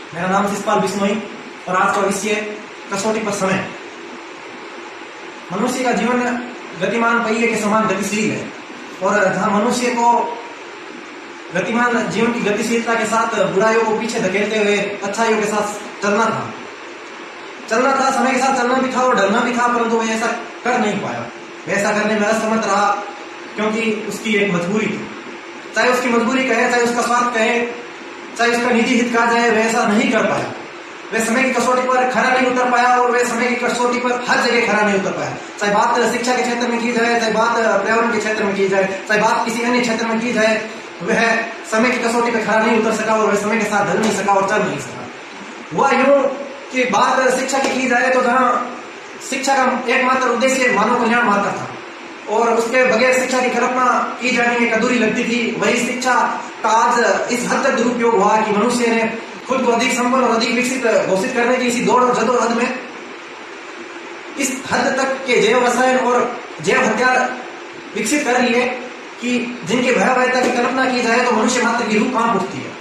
मेरा नाम शिषपाल बिश्नोई और आज का विषय कसौटी पर समय। मनुष्य का जीवन गतिमान पहिए के समान गतिशील है और जहां मनुष्य को गतिमान जीवन की गतिशीलता के साथ बुराइयों को पीछे धकेलते हुए अच्छाइयों के साथ चलना था, समय के साथ चलना भी था और ढलना भी था, परंतु वह ऐसा कर नहीं पाया। वह ऐसा करने में असमर्थ रहा क्योंकि उसकी एक मजबूरी थी। चाहे उसकी मजबूरी कहे, चाहे उसका स्वार्थ कहे, चाहे उसका निजी हित कहा जाए, वह ऐसा नहीं कर पाया। वह समय की कसौटी पर खरा नहीं उतर पाया और वह समय की कसौटी पर हर जगह खरा नहीं उतर पाया। चाहे बात शिक्षा के क्षेत्र में की जाए, चाहे बात पर्यावरण के क्षेत्र में की जाए, चाहे बात किसी अन्य क्षेत्र में की जाए, वह समय की कसौटी पर खरा नहीं उतर सका और वह समय के साथ ढल नहीं सका और चल नहीं सका। वह यूं कि बात शिक्षा की जाए तो जहां शिक्षा का एकमात्र उद्देश्य मानव कल्याण मात्र था और उसके बगैर शिक्षा की कल्पना की जाने में अधूरी लगती थी, वही शिक्षा का आज इस हद तक दुरुपयोग हुआ कि मनुष्य ने खुद को अधिक संपन्न और अधिक विकसित घोषित करने की इसी दौड़ और जदोजहद में इस हद तक के जैव रसायन और जैव हथियार विकसित कर लिए कि जिनकी भयावहता की कल्पना की जाए तो मनुष्य मात्र की रूह कांप उठती है।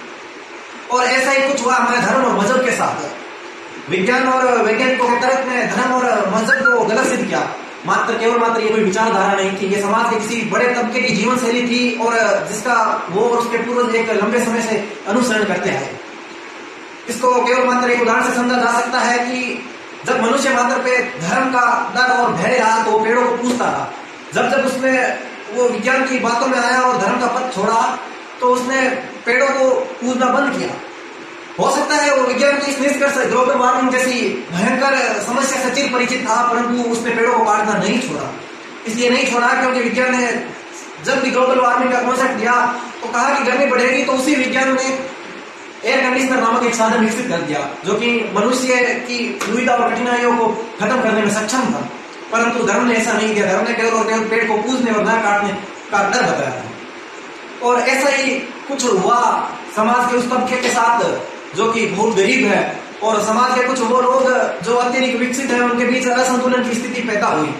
और ऐसा ही कुछ हुआ हमारे धर्म और मजहब के साथ। विज्ञान और वैज्ञानिकों के तर्क ने धर्म और मजहब को गलत सिद्ध किया। केवल मात्र ये कोई विचारधारा नहीं थी, ये समाज के किसी बड़े तबके की जीवन शैली थी और जिसका वो और उसके पूर्वज एक लंबे समय से अनुसरण करते हैं। इसको केवल मात्र एक उदाहरण से समझा जा सकता है कि जब मनुष्य मात्र पे धर्म का डर और भय रहा तो वो पेड़ों को पूजता रहा। जब उसने वो विज्ञान की बातों में आया और धर्म का पथ छोड़ा तो उसने पेड़ों को पूजना बंद किया। हो सकता है वो विज्ञान की इस निष्कर्ष ग्लोबल वार्मिंग जैसी भयंकर समस्या से चिर परिचित था, परंतु उसने पेड़ों को काटना नहीं छोड़ा। इसलिए नहीं छोड़ा क्योंकि विज्ञान ने जब भी ग्लोबल वार्मिंग का कॉन्सेप्ट दिया तो कहा कि गर्मी बढ़ेगी, तो उसी विज्ञान ने एयर कंडीशनर नामक एक साधन विकसित कर दिया जो कि मनुष्य की दुविधा और कठिनाइयों को खत्म करने में सक्षम था। परंतु धर्म ने ऐसा नहीं किया। धर्म ने केवल और केवल पेड़ को पूजने और न काटने का डर बताया था। और ऐसा ही कुछ हुआ समाज के उस तबके के साथ जो कि बहुत गरीब है और समाज के कुछ वो लोग जो अत्यधिक विकसित है, उनके बीच असंतुलन की स्थिति पैदा हुई।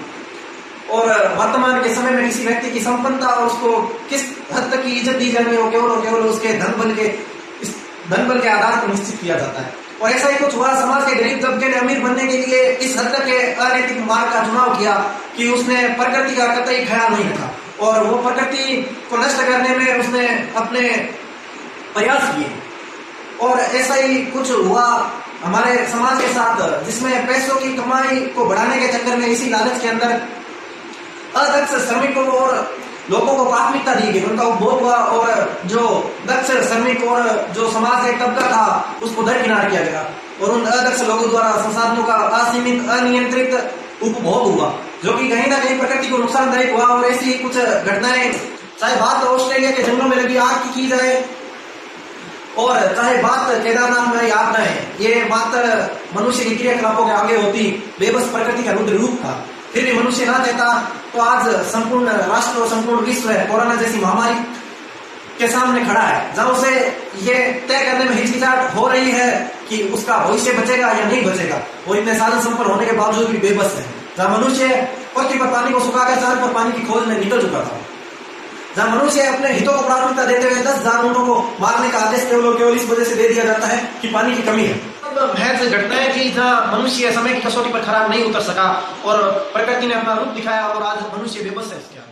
और वर्तमान के समय में किसी व्यक्ति की संपन्नता और उसको किस हद तक की इज्जत दी जानी है वो केवल और केवल उसके धन बल के आधार पर निश्चित किया जाता है। और ऐसा ही कुछ हुआ, समाज के गरीब तबके ने अमीर बनने के लिए इस हद तक के अनैतिक मार्ग का चुनाव किया कि उसने प्रकृति का कतई ख्याल नहीं रखा और वो प्रकृति को नष्ट करने में उसने अपने प्रयास किए। और ऐसा ही कुछ हुआ हमारे समाज के साथ जिसमें पैसों की कमाई को बढ़ाने के चक्कर में इसी लालच के अंदर अदक्ष श्रमिकों और लोगों को प्राथमिकता दी गई, उनका उपभोग हुआ और जो दक्ष श्रमिक और जो समाज का एक तबका था उसको दरकिनार किया गया और उन अदक्ष लोगों द्वारा संसाधनों का असीमित अनियंत्रित उपभोग हुआ जो कि कहीं ना कहीं प्रकृति को नुकसानदायक हुआ। और ऐसी कुछ घटनाएं, चाहे बात ऑस्ट्रेलिया के जंगलों में लगी आग की जाए और चाहे बात केदारनाथ में याद न है, ये मात्र मनुष्य की क्रियाकलापों के आगे होती बेबस प्रकृति का रुद्र रूप था। फिर भी मनुष्य ना चाहता तो आज संपूर्ण राष्ट्र और संपूर्ण विश्व है कोरोना जैसी महामारी के सामने खड़ा है, जहां उसे ये तय करने में हिचकिचाहट हो रही है कि उसका भविष्य बचेगा या नहीं बचेगा। वो इतने साधन संपन्न होने के बावजूद भी बेबस है। जहां मनुष्य पृथ्वी पर पानी को सुखाकर चांद पर पानी की खोज में निकल चुका था, जहां मनुष्य अपने हितों को प्राथमिकता देते हुए 10,000 ऊँटों को मारने का आदेश केवल इस वजह से दे दिया जाता है कि पानी की कमी है। महज घटनाएं थी जहां मनुष्य समय की कसौटी पर खरा नहीं उतर सका और प्रकृति ने अपना रूप दिखाया और आज मनुष्य बेबस है इसके।